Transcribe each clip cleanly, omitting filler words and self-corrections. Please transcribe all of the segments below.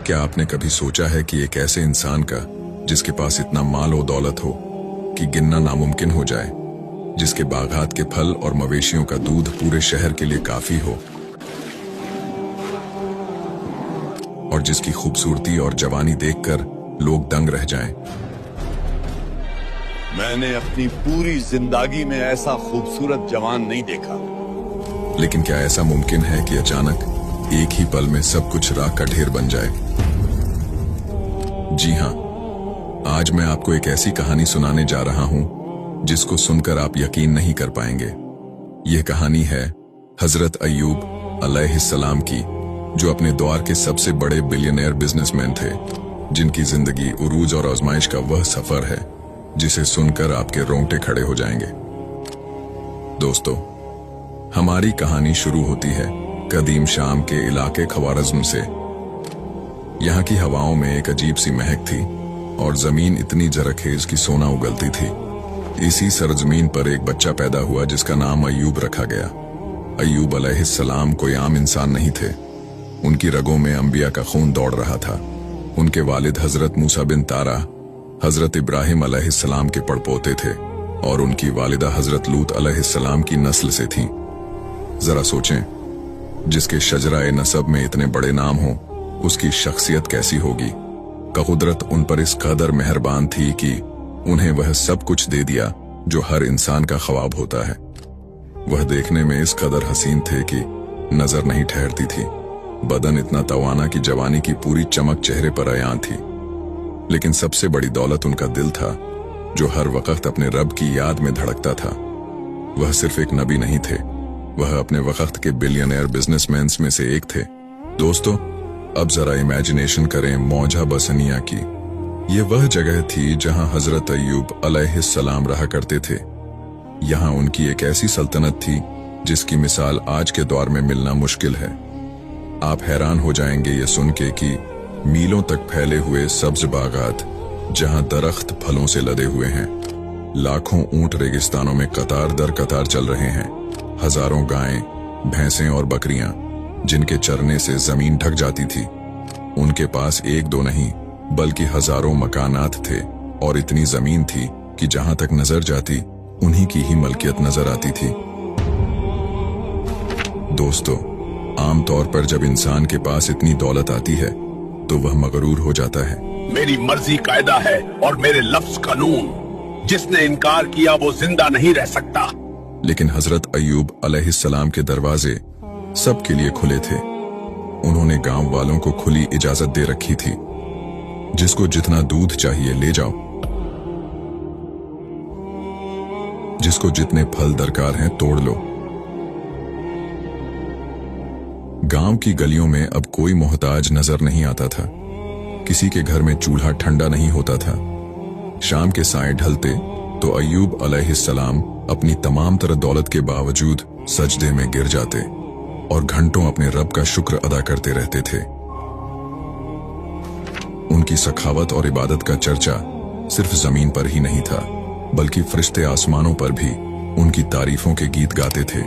क्या आपने कभी सोचा है कि एक ऐसे इंसान का जिसके पास इतना माल और दौलत हो कि गिनना नामुमकिन हो जाए, जिसके बागात के फल और मवेशियों का दूध पूरे शहर के लिए काफी हो, और जिसकी खूबसूरती और जवानी देखकर लोग दंग रह जाएं। मैंने अपनी पूरी जिंदगी में ऐसा खूबसूरत जवान नहीं देखा। लेकिन क्या ऐसा मुमकिन है कि अचानक एक ही पल में सब कुछ राख का ढेर बन जाए? जी हां, आज मैं आपको एक ऐसी कहानी सुनाने जा रहा हूं जिसको सुनकर आप यकीन नहीं कर पाएंगे। यह कहानी है हजरत अय्यूब अलैहिस्सलाम की, जो अपने दौर के सबसे बड़े बिलियनेयर बिजनेसमैन थे, जिनकी जिंदगी उरूज और आजमाइश का वह सफर है जिसे सुनकर आपके रोंगटे खड़े हो जाएंगे। दोस्तों, हमारी कहानी शुरू होती है कदीम शाम के इलाके ख्वारिज़्म से। यहाँ की हवाओं में एक अजीब सी महक थी और जमीन इतनी जरखेज की सोना उगलती थी। इसी सरजमीन पर एक बच्चा पैदा हुआ जिसका नाम अय्यूब रखा गया। अय्यूब अलैहिस्सलाम कोई आम इंसान नहीं थे। उनकी रगों में अंबिया का खून दौड़ रहा था। उनके वालिद हजरत मूसा बिन तारा हजरत इब्राहिम अलैहिस्सलाम के पड़पोते थे और उनकी वालिदा हजरत लूत अलैहिस्सलाम की नस्ल से थीं। जरा सोचें, जिसके शजराए नसब में इतने बड़े नाम हो, उसकी शख्सियत कैसी होगी। का कुदरत उन पर इस कदर मेहरबान थी कि उन्हें वह सब कुछ दे दिया जो हर इंसान का ख्वाब होता है। वह देखने में इस कदर हसीन थे कि नजर नहीं ठहरती थी। बदन इतना तवाना कि जवानी की पूरी चमक चेहरे पर अयां थी। लेकिन सबसे बड़ी दौलत उनका दिल था, जो हर वक्त अपने रब की याद में धड़कता था। वह सिर्फ एक नबी नहीं थे, वह अपने वक्त के बिलियनेयर बिजनेसमैन में से एक थे। दोस्तों, अब जरा इमेजिनेशन करें मौजा बसनिया की। ये वह जगह थी जहां हजरत अय्यूब अलैहिस्सलाम रहा करते थे। यहाँ उनकी एक ऐसी सल्तनत थी जिसकी मिसाल आज के दौर में मिलना मुश्किल है। आप हैरान हो जाएंगे ये सुन के कि मीलों तक फैले हुए सब्ज बागात, जहां दरख्त फलों से लदे हुए हैं, लाखों ऊंट रेगिस्तानों में कतार दर कतार चल रहे हैं, हजारों गायें, भैंसें और बकरियां जिनके चरने से जमीन ढक जाती थी। उनके पास एक दो नहीं बल्कि हजारों मकानात थे और इतनी जमीन थी कि जहां तक नजर जाती उन्हीं की ही मलकियत नजर आती थी। दोस्तों, आमतौर पर जब इंसान के पास इतनी दौलत आती है तो वह मगरूर हो जाता है। मेरी मर्जी कायदा है और मेरे लफ्ज कानून, जिसने इनकार किया वो जिंदा नहीं रह सकता। लेकिन हजरत अय्यूब अलैहिस्सलाम के दरवाजे सबके लिए खुले थे। उन्होंने गांव वालों को खुली इजाजत दे रखी थी। जिसको जितना दूध चाहिए ले जाओ, जिसको जितने फल दरकार हैं तोड़ लो। गांव की गलियों में अब कोई मोहताज नजर नहीं आता था। किसी के घर में चूल्हा ठंडा नहीं होता था। शाम के साए ढलते तो अय्यूब अलैहिस्सलाम अपनी तमाम तरह दौलत के बावजूद सजदे में गिर जाते और घंटों अपने रब का शुक्र अदा करते रहते थे। उनकी सखावत और इबादत का चर्चा सिर्फ जमीन पर ही नहीं था, बल्कि फरिश्ते आसमानों पर भी उनकी तारीफों के गीत गाते थे।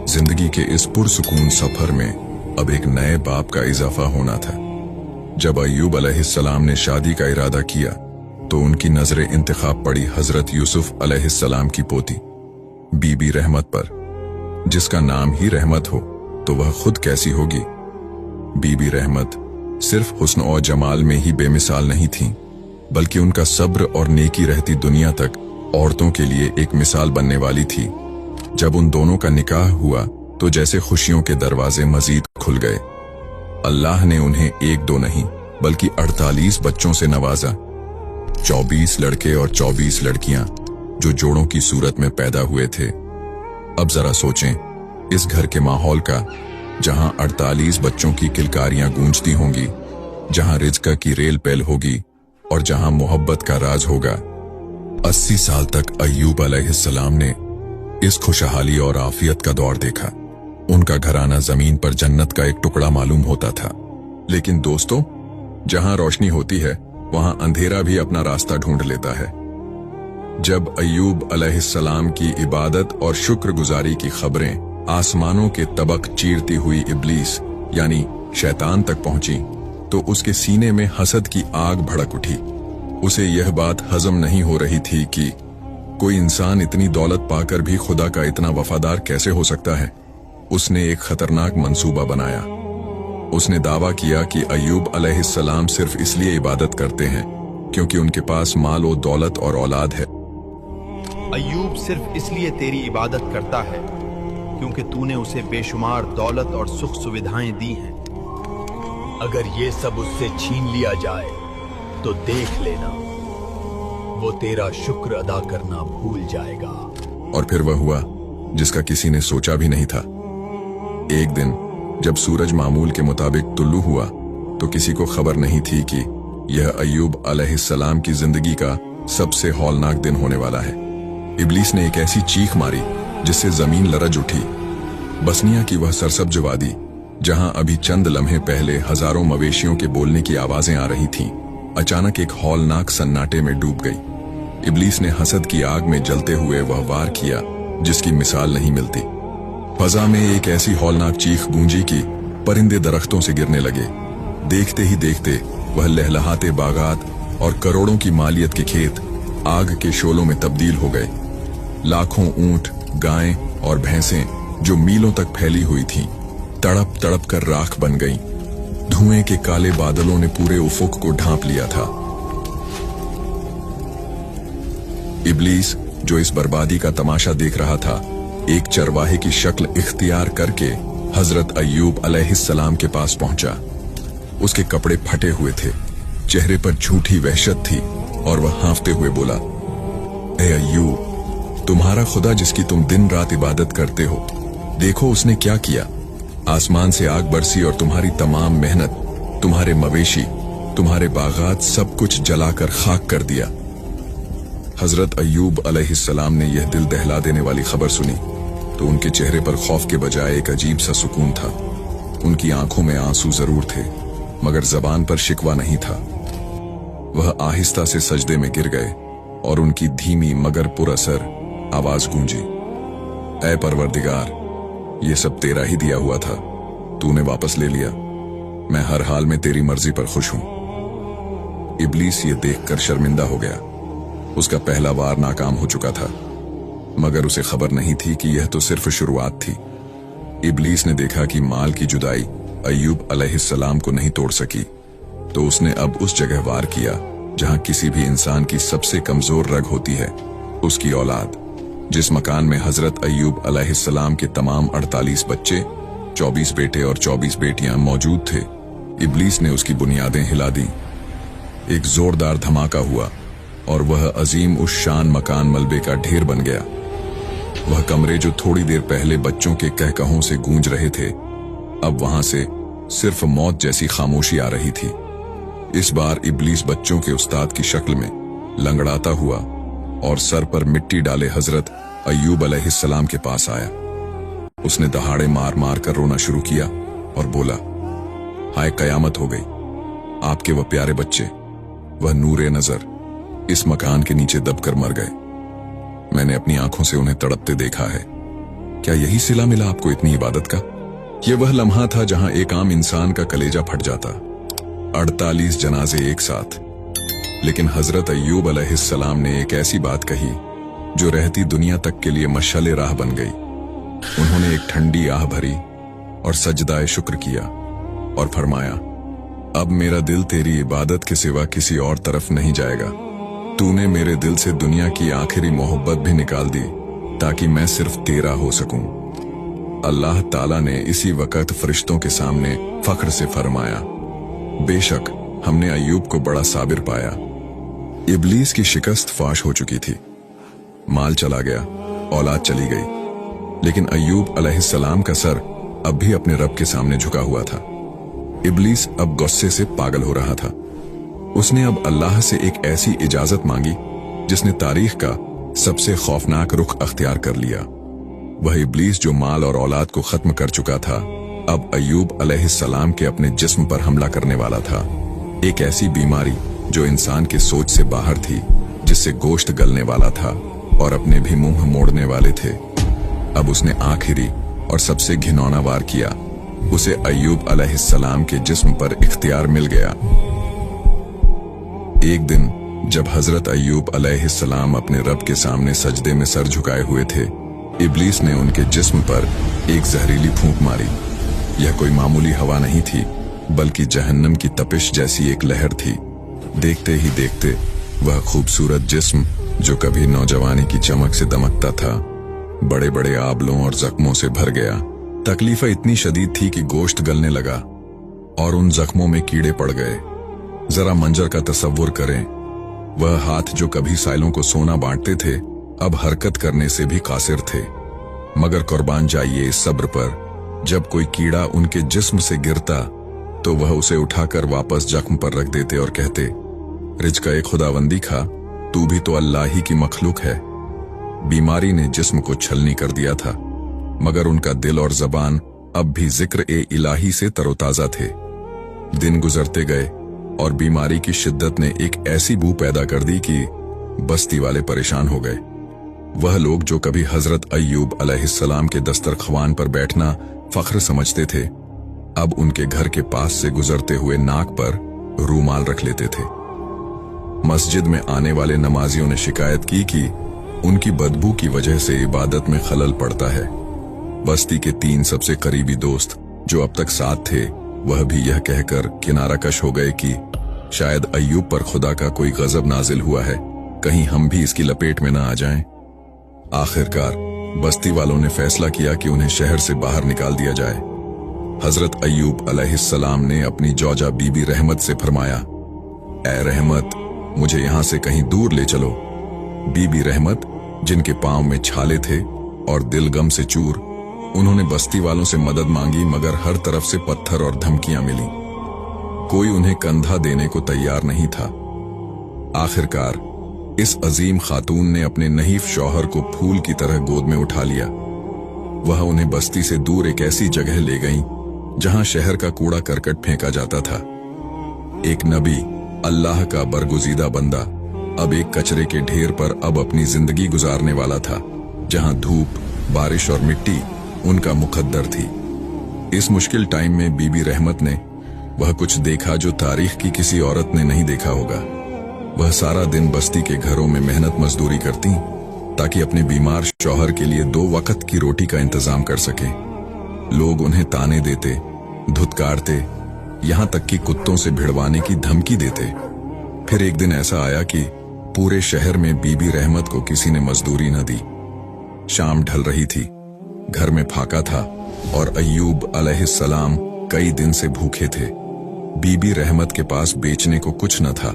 जिंदगी के इस पुरसुकून सफर में अब एक नए बाप का इजाफा होना था। जब अय्यूब अलैहिस्सलाम ने शादी का इरादा किया तो उनकी नजरे इंतखाब पड़ी हजरत यूसुफ अलैहिस्सलाम की पोती बीबी रहमत पर। जिसका नाम ही रहमत हो तो वह खुद कैसी होगी। बीबी रहमत सिर्फ हुस्न और जमाल में ही बेमिसाल नहीं थीं, बल्कि उनका सब्र और नेकी रहती दुनिया तक औरतों के लिए एक मिसाल बनने वाली थी। जब उन दोनों का निकाह हुआ तो जैसे खुशियों के दरवाजे मजीद खुल गए। अल्लाह ने उन्हें एक दो नहीं बल्कि 48 बच्चों से नवाजा। 24 लड़के और 24 लड़कियां जो जोड़ों की सूरत में पैदा हुए थे। अब जरा सोचें इस घर के माहौल का, जहां 48 बच्चों की किलकारियां गूंजती होंगी, जहां रिज़्क़ की रेल पैल होगी और जहां मोहब्बत का राज होगा। 80 साल तक अय्यूब अलैहिस्सलाम ने इस खुशहाली और आफियत का दौर देखा। उनका घराना जमीन पर जन्नत का एक टुकड़ा मालूम होता था। लेकिन दोस्तों, जहां रोशनी होती है वहां अंधेरा भी अपना रास्ता ढूंढ लेता है। जब अय्यूब अलैहिस्सलाम की इबादत और शुक्रगुजारी की खबरें आसमानों के तबक चीरती हुई इब्लीस यानी शैतान तक पहुंची तो उसके सीने में हसद की आग भड़क उठी। उसे यह बात हजम नहीं हो रही थी कि कोई इंसान इतनी दौलत पाकर भी खुदा का इतना वफादार कैसे हो सकता है। उसने एक खतरनाक मंसूबा बनाया। उसने दावा किया कि अय्यूब अलैहिस्सलाम सिर्फ इसलिए इबादत करते हैं क्योंकि उनके पास माल और दौलत और औलाद है। अय्यूब सिर्फ इसलिए तेरी इबादत करता है क्योंकि तूने उसे बेशुमार दौलत और सुख सुविधाएं दी हैं। अगर ये सब उससे छीन लिया जाए तो देख लेना, वो तेरा शुक्र अदा करना भूल जाएगा। और फिर वह हुआ जिसका किसी ने सोचा भी नहीं था। एक दिन जब सूरज मामूल के मुताबिक तुल्लू हुआ तो किसी को खबर नहीं थी कि यह अय्यूब अलैहिस्सलाम की जिंदगी का सबसे हौलनाक दिन होने वाला है। इब्लीस ने एक ऐसी चीख मारी जिससे जमीन लरज उठी। बसनिया की वह सरसब्ज वादी, जहां अभी चंद लम्हे पहले हजारों मवेशियों के बोलने की आवाजें आ रही थीं, अचानक एक हौलनाक सन्नाटे में डूब गई। इब्लीस ने हसद की आग में जलते हुए वह वार किया जिसकी मिसाल नहीं मिलती। फजा में एक ऐसी हौलनाक चीख गूंजी कि परिंदे दरख्तों से गिरने लगे। देखते ही देखते वह लहलहाते बागात और करोड़ों की मालियत के खेत आग के शोलों में तब्दील हो गए। लाखों ऊंट, गायें और भैंसें जो मीलों तक फैली हुई थीं, तड़प तड़प कर राख बन गईं। धुएं के काले बादलों ने पूरे उफुक को ढांप लिया था। इब्लीस, जो इस बर्बादी का तमाशा देख रहा था, एक चरवाहे की शक्ल इख्तियार करके हजरत अय्यूब अलैहिस्सलाम के पास पहुंचा। उसके कपड़े फटे हुए थे, चेहरे पर झूठी वहशत थी और वह हांफते हुए बोला, ए अय्यूब, तुम्हारा खुदा जिसकी तुम दिन रात इबादत करते हो, देखो उसने क्या किया। आसमान से आग बरसी और तुम्हारी तमाम मेहनत, तुम्हारे मवेशी, तुम्हारे बागात सब कुछ जलाकर खाक कर दिया। हजरत अय्यूब अलैहिस्सलाम ने यह दिल दहला देने वाली खबर सुनी तो उनके चेहरे पर खौफ के बजाय एक अजीब सा सुकून था। उनकी आंखों में आंसू जरूर थे मगर जबान पर शिकवा नहीं था। वह आहिस्ता से सजदे में गिर गए और उनकी धीमी मगर पुरअसर आवाज गूंजी, ऐ परवरदिगार, ये सब तेरा ही दिया हुआ था, तूने वापस ले लिया। मैं हर हाल में तेरी मर्जी पर खुश हूं। इब्लीस ये देखकर शर्मिंदा हो गया। उसका पहला वार नाकाम हो चुका था मगर उसे खबर नहीं थी कि यह तो सिर्फ शुरुआत थी। इब्लीस ने देखा कि माल की जुदाई अय्यूब अलैहिस्सलाम को नहीं तोड़ सकी, तो उसने अब उस जगह वार किया जहां किसी भी इंसान की सबसे कमजोर रग होती है, उसकी औलाद। जिस मकान में हजरत अय्यूब अलैहिस्सलाम के तमाम 48 बच्चे, 24 बेटे और 24 बेटियां मौजूद थे, इब्लीस ने उसकी बुनियादें हिला दी। एक जोरदार धमाका हुआ और वह अजीम उस शान मकान मलबे का ढेर बन गया। वह कमरे जो थोड़ी देर पहले बच्चों के कहकहों से गूंज रहे थे, अब वहां से सिर्फ मौत जैसी खामोशी आ रही थी। इस बार इब्लीस बच्चों के उस्ताद की शक्ल में लंगड़ाता हुआ और सर पर मिट्टी डाले हजरत अय्यूब अलैहिस्सलाम के पास आया। उसने दहाड़े मार मार कर रोना शुरू किया और बोला, हाय कयामत हो गई, आपके वह प्यारे बच्चे, वह नूरे नजर इस मकान के नीचे दबकर मर गए। मैंने अपनी आंखों से उन्हें तड़पते देखा है। क्या यही सिला मिला आपको इतनी इबादत का? यह वह लम्हा था जहां एक आम इंसान का कलेजा फट जाता। 48 जनाजे एक साथ। लेकिन हजरत अय्यूब अलैहिस्सलाम ने एक ऐसी बात कही जो रहती दुनिया तक के लिए मशाले राह बन गई। उन्होंने एक ठंडी आह भरी और सजदाए शुक्र किया और फरमाया, अब मेरा दिल तेरी इबादत के सिवा किसी और तरफ नहीं जाएगा। तूने मेरे दिल से दुनिया की आखिरी मोहब्बत भी निकाल दी ताकि मैं सिर्फ तेरा हो सकूं। अल्लाह ताला ने इसी वक्त फरिश्तों के सामने फख्र से फरमाया, बेशक हमने अय्यूब को बड़ा साबिर पाया। इब्लीस की शिकस्त फाश हो चुकी थी। माल चला गया, औलाद चली गई, लेकिन अय्यूब अलैहिस्सलाम का सर अब भी अपने रब के सामने झुका हुआ था। इब्लीस अब गुस्से से पागल हो रहा था। उसने अब अल्लाह से एक ऐसी इजाजत मांगी जिसने तारीख का सबसे खौफनाक रुख अख्तियार कर लिया। वह इब्लीस जो माल और औलाद को खत्म कर चुका था, अब अय्यूब अलैहिस्सलाम के अपने जिस्म पर हमला करने वाला था। एक ऐसी बीमारी जो इंसान के सोच से बाहर थी, जिससे गोश्त गलने वाला था और अपने भी मुंह मोड़ने वाले थे। अब उसने आखिरी और सबसे घिनौना वार किया उसे अय्यूब अलैहिस्सलाम के जिस्म पर इख्तियार मिल गया। एक दिन जब हजरत अय्यूब अलैहिस्सलाम अपने रब के सामने सजदे में सर झुकाए हुए थे, इब्लीस ने उनके जिस्म पर एक जहरीली फूंक मारी। यह कोई मामूली हवा नहीं थी, बल्कि जहन्नम की तपिश जैसी एक लहर थी। देखते ही देखते वह खूबसूरत जिस्म, जो कभी नौजवानी की चमक से दमकता था, बड़े बड़े आबलों और जख्मों से भर गया। तकलीफ इतनी शदीद थी कि गोश्त गलने लगा और उन जख्मों में कीड़े पड़ गए। जरा मंजर का तसव्वुर करें, वह हाथ जो कभी साइलों को सोना बांटते थे, अब हरकत करने से भी कासिर थे। मगर कुर्बान जाइए इस सब्र पर, जब कोई कीड़ा उनके जिस्म से गिरता तो वह उसे उठाकर वापस जख्म पर रख देते और कहते, रिज़्क़ ए खुदावंदी खा, तू भी तो अल्लाह ही की मखलूक है। बीमारी ने जिस्म को छलनी कर दिया था, मगर उनका दिल और जबान अब भी जिक्र ए इलाही से तरोताजा थे। दिन गुजरते गए और बीमारी की शिद्दत ने एक ऐसी बू पैदा कर दी कि बस्ती वाले परेशान हो गए। वह लोग जो कभी हजरत अय्यूब अलैहिस्सलाम के दस्तरख्वान पर बैठना फख्र समझते थे, अब उनके घर के पास से गुजरते हुए नाक पर रूमाल रख लेते थे। मस्जिद में आने वाले नमाजियों ने शिकायत की कि उनकी बदबू की वजह से इबादत में खलल पड़ता है। बस्ती के 3 सबसे करीबी दोस्त जो अब तक साथ थे, वह भी यह कहकर किनारा कश हो गए कि शायद अय्यूब पर खुदा का कोई गजब नाजिल हुआ है, कहीं हम भी इसकी लपेट में न आ जाएं। आखिरकार बस्ती वालों ने फैसला किया कि उन्हें शहर से बाहर निकाल दिया जाए। हजरत अय्यूब अलैहिस्सलाम ने अपनी जौजा बीबी रहमत से फरमाया, ए रहमत, मुझे यहां से कहीं दूर ले चलो। बीबी रहमत, जिनके पांव में छाले थे और दिल गम से चूर, उन्होंने बस्ती वालों से मदद मांगी, मगर हर तरफ से पत्थर और धमकियां मिली। कोई उन्हें कंधा देने को तैयार नहीं था। आखिरकार इस अजीम खातून ने अपने नहीफ शौहर को फूल की तरह गोद में उठा लिया। वह उन्हें बस्ती से दूर एक ऐसी जगह ले गईं जहां शहर का कूड़ा करकट फेंका जाता था। एक नबी, अल्लाह का बरगुजीदा बंदा, अब एक कचरे के ढेर पर अब अपनी जिंदगी गुजारने वाला था, जहां धूप, बारिश और मिट्टी उनका मुकद्दर थी। इस मुश्किल टाइम में बीबी रहमत ने वह कुछ देखा जो तारीख की किसी औरत ने नहीं देखा होगा। वह सारा दिन बस्ती के घरों में मेहनत मजदूरी करती ताकि अपने बीमार शौहर के लिए 2 वक्त की रोटी का इंतजाम कर सके। लोग उन्हें ताने देते, धुतकारते, यहां तक कि कुत्तों से भिड़वाने की धमकी देते। फिर एक दिन ऐसा आया कि पूरे शहर में बीबी रहमत को किसी ने मजदूरी न दी। शाम ढल रही थी, घर में फाका था और अय्यूब अलैहिस्सलाम कई दिन से भूखे थे। बीबी रहमत के पास बेचने को कुछ न था,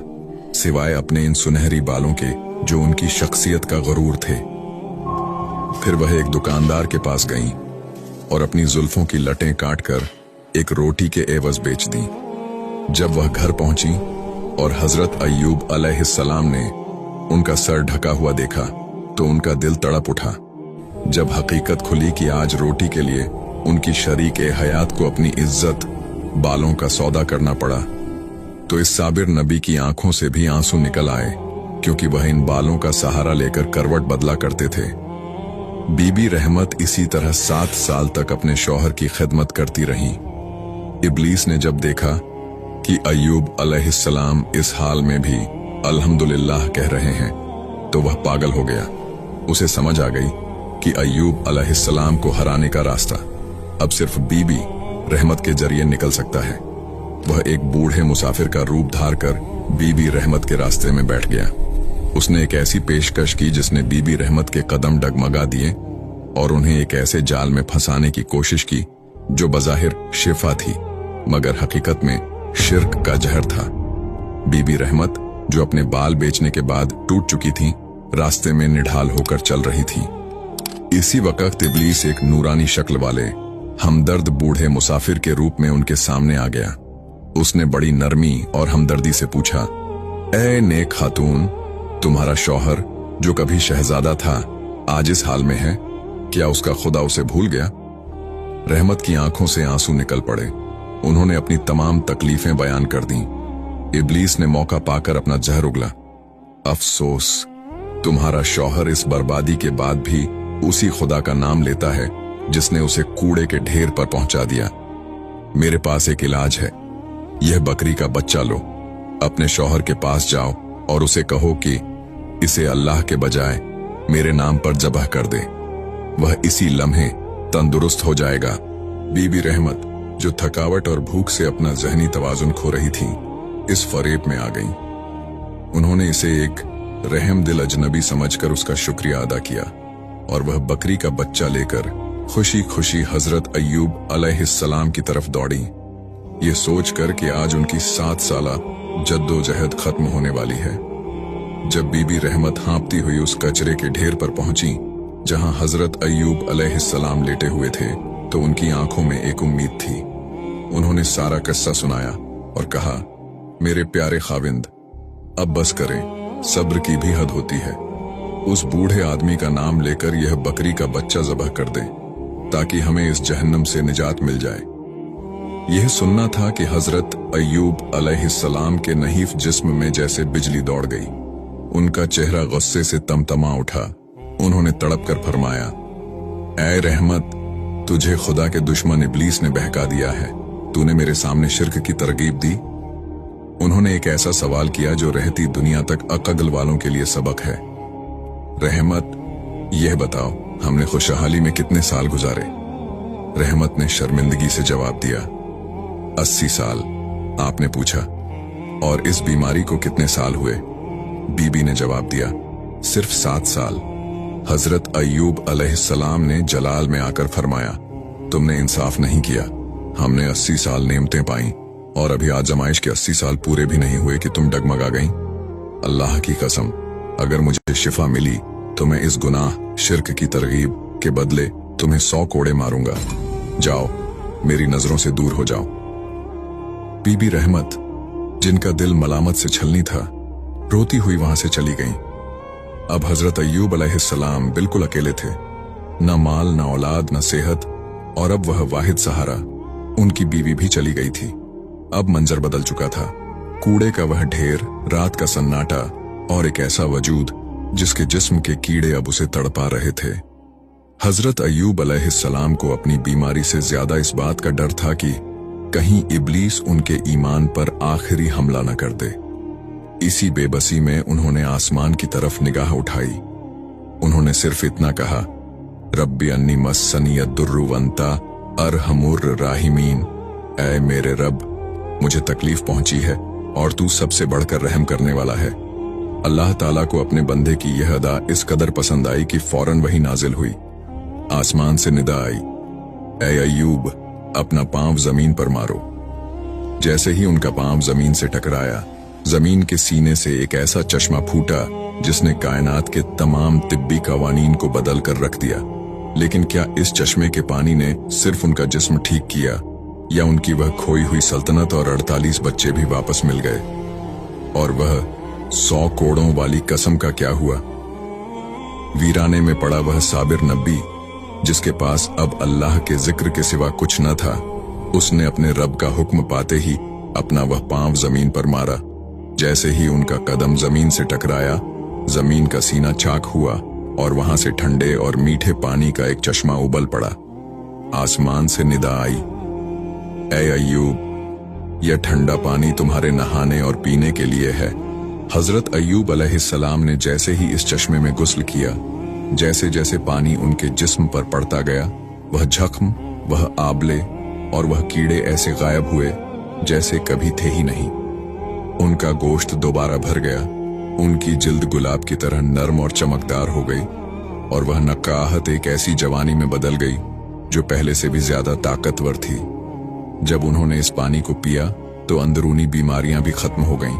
सिवाय अपने इन सुनहरी बालों के जो उनकी शख्सियत का गरूर थे। फिर वह एक दुकानदार के पास गईं और अपनी जुल्फों की लटें काटकर एक रोटी के एवज बेच दी। जब वह घर पहुंची और हजरत अय्यूब अलैहिस्सलाम ने उनका सर ढका हुआ देखा तो उनका दिल तड़प उठा। जब हकीकत खुली कि आज रोटी के लिए उनकी शरीके हयात को अपनी इज्जत, बालों का सौदा करना पड़ा, तो इस साबिर नबी की आंखों से भी आंसू निकल आए, क्योंकि वह इन बालों का सहारा लेकर करवट बदला करते थे। बीबी रहमत इसी तरह 7 साल तक अपने शौहर की खिदमत करती रहीं। इब्लीस ने जब देखा कि अय्यूब अलैहिस्सलाम इस हाल में भी अल्हम्दुलिल्लाह कह रहे हैं, तो वह पागल हो गया। उसे समझ आ गई कि अय्यूब अलैहिस्सलाम को हराने का रास्ता अब सिर्फ बीबी रहमत के जरिए निकल सकता है। वह एक बूढ़े मुसाफिर का रूप धार कर बीबी रहमत के रास्ते में बैठ गया। उसने एक ऐसी पेशकश की जिसने बीबी रहमत के कदम डगमगा दिए और उन्हें एक ऐसे जाल में फंसाने की कोशिश की जो बज़ाहिर शिफा थी, मगर हकीकत में शिर्क का जहर था। बीबी रहमत, जो अपने बाल बेचने के बाद टूट चुकी थी, रास्ते में निढाल होकर चल रही थी। इसी वक्त इब्लीस एक नूरानी शक्ल वाले हमदर्द बूढ़े मुसाफिर के रूप में उनके सामने आ गया। उसने बड़ी नरमी और हमदर्दी से पूछा, ए नेक खातून, तुम्हारा शौहर जो कभी शहजादा था आज इस हाल में है, क्या उसका खुदा उसे भूल गया? रहमत की आंखों से आंसू निकल पड़े। उन्होंने अपनी तमाम तकलीफें बयान कर दी। इब्लीस ने मौका पाकर अपना जहर उगला। अफसोस, तुम्हारा शौहर इस बर्बादी के बाद भी उसी खुदा का नाम लेता है जिसने उसे कूड़े के ढेर पर पहुंचा दिया। मेरे पास एक इलाज है। यह बकरी का बच्चा लो, अपने शौहर के पास जाओ और उसे कहो कि इसे अल्लाह के बजाय मेरे नाम पर ज़बह कर दे। वह इसी लम्हे तंदुरुस्त हो जाएगा। बीबी रहमत, जो थकावट और भूख से अपना जहनी तवाजुन खो रही थी, इस फरेब में आ गईं। उन्होंने इसे एक रहम दिल अजनबी समझकर उसका शुक्रिया अदा किया और वह बकरी का बच्चा लेकर खुशी खुशी हजरत अय्यूब अलैहिस्सलाम की तरफ दौड़ी, ये सोचकर कि आज उनकी 7 साला जद्दोजहद खत्म होने वाली है। जब बीबी रहमत हाँपती हुई उस कचरे के ढेर पर पहुंची जहां हजरत अय्यूब अलैहिस्सलाम लेटे हुए थे, तो उनकी आंखों में एक उम्मीद थी। उन्होंने सारा किस्सा सुनाया और कहा, मेरे प्यारे खाविंद, अब बस करें, सब्र की भी हद होती है। उस बूढ़े आदमी का नाम लेकर यह बकरी का बच्चा ज़बह कर दें, ताकि हमें इस जहन्नम से निजात मिल जाए। यह सुनना था कि हजरत अय्यूब अलैहिस्सलाम के नहीफ जिस्म में जैसे बिजली दौड़ गई। उनका चेहरा गुस्से से तमतमा उठा। उन्होंने तड़प कर फरमाया, ऐ रहमत, तुझे खुदा के दुश्मन इब्लीस ने बहका दिया है। तूने मेरे सामने शिर्क की तरगीब दी। उन्होंने एक ऐसा सवाल किया जो रहती दुनिया तक अक्ल वालों के लिए सबक है। रहमत, यह बताओ, हमने खुशहाली में कितने साल गुजारे? रहमत ने शर्मिंदगी से जवाब दिया, 80 साल। आपने पूछा, और इस बीमारी को कितने साल हुए? बीबी ने जवाब दिया, सिर्फ 7 साल। हजरत अय्यूब अलैहिस्सलाम ने जलाल में आकर फरमाया, तुमने इंसाफ नहीं किया। हमने 80 साल नेमतें पाई और अभी आजमाइश के 80 साल पूरे भी नहीं हुए कि तुम डगमगा गईं। अल्लाह की कसम, अगर मुझे शिफा मिली तो मैं इस गुनाह शिर्क की तरगीब के बदले तुम्हें 100 कोड़े मारूंगा। जाओ, मेरी नजरों से दूर हो जाओ। बीबी रहमत, जिनका दिल मलामत से छलनी था, रोती हुई वहां से चली गईं। अब हजरत अय्यूब अलैहिस्सलाम बिल्कुल अकेले थे, न माल, न औलाद, न सेहत, और अब वह वाहिद सहारा उनकी बीवी भी चली गई थी। अब मंजर बदल चुका था। कूड़े का वह ढेर, रात का सन्नाटा और एक ऐसा वजूद जिसके जिस्म के कीड़े अब उसे तड़पा रहे थे। हजरत अय्यूब अलैहिस्सलाम को अपनी बीमारी से ज्यादा इस बात का डर था कि कहीं इब्लीस उनके ईमान पर आखिरी हमला न कर दे। इसी बेबसी में उन्होंने आसमान की तरफ निगाह उठाई। उन्होंने सिर्फ इतना कहा, रब्बी अन्नी मस्सनी यद्दुर्रु वंता अरहमुर राहिमीन। ऐ मेरे रब, मुझे तकलीफ पहुंची है और तू सबसे बढ़कर रहम करने वाला है। अल्लाह ताला को अपने बंदे की यह अदा इस कदर पसंद आई कि फौरन वही नाजिल हुई। आसमान से निदा आई, ऐ अय्यूब, अपना पांव जमीन पर मारो। जैसे ही उनका पांव जमीन से टकराया, जमीन के सीने से एक ऐसा चश्मा फूटा जिसने कायनात के तमाम तिब्बी कवानीन को बदल कर रख दिया। लेकिन क्या इस चश्मे के पानी ने सिर्फ उनका जिस्म ठीक किया, या उनकी वह खोई हुई सल्तनत और 48 बच्चे भी वापस मिल गए? और वह 100 कोड़ों वाली कसम का क्या हुआ? वीराने में पड़ा वह साबिर नबी, जिसके पास अब अल्लाह के जिक्र के सिवा कुछ न था, उसने अपने रब का हुक्म पाते ही अपना वह पांव जमीन पर मारा। जैसे ही उनका कदम जमीन से टकराया, जमीन का सीना चाक हुआ और वहां से ठंडे और मीठे पानी का एक चश्मा उबल पड़ा। आसमान से निदा आई, ऐ अय्यूब, यह ठंडा पानी तुम्हारे नहाने और पीने के लिए है। हजरत अय्यूब अलैहिस्सलाम ने जैसे ही इस चश्मे में गुस्ल किया, जैसे जैसे पानी उनके जिस्म पर पड़ता गया, वह जख्म, वह आबले और वह कीड़े ऐसे गायब हुए जैसे कभी थे ही नहीं। उनका गोश्त दोबारा भर गया, उनकी जिल्द गुलाब की तरह नरम और चमकदार हो गई, और वह नक्काहत एक ऐसी जवानी में बदल गई जो पहले से भी ज्यादा ताकतवर थी। जब उन्होंने इस पानी को पिया तो अंदरूनी बीमारियां भी खत्म हो गईं।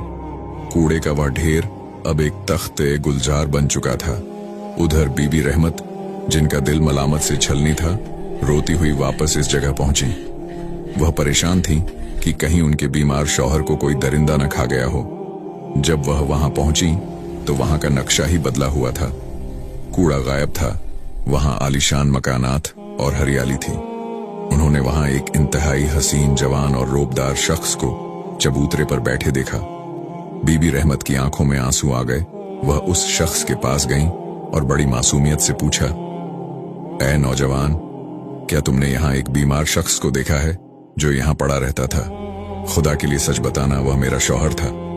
कूड़े का वह ढेर अब एक तख्ते गुलजार बन चुका था। उधर बीबी रहमत, जिनका दिल मलामत से छलनी था, रोती हुई वापस इस जगह पहुंची। वह परेशान थी कि कहीं उनके बीमार शौहर को कोई दरिंदा न खा गया हो। जब वह वहां पहुंची तो वहां का नक्शा ही बदला हुआ था। कूड़ा गायब था, वहां आलीशान मकानात और हरियाली थी। उन्होंने वहां एक इंतहाई हसीन, जवान और रोबदार शख्स को चबूतरे पर बैठे देखा। बीबी रहमत की आंखों में आंसू आ गए। वह उस शख्स के पास गईं और बड़ी मासूमियत से पूछा, ऐ नौजवान, क्या तुमने यहाँ एक बीमार शख्स को देखा है? जो यहाँ पड़ा रहता था। खुदा के लिए सच बताना, वह मेरा शौहर था।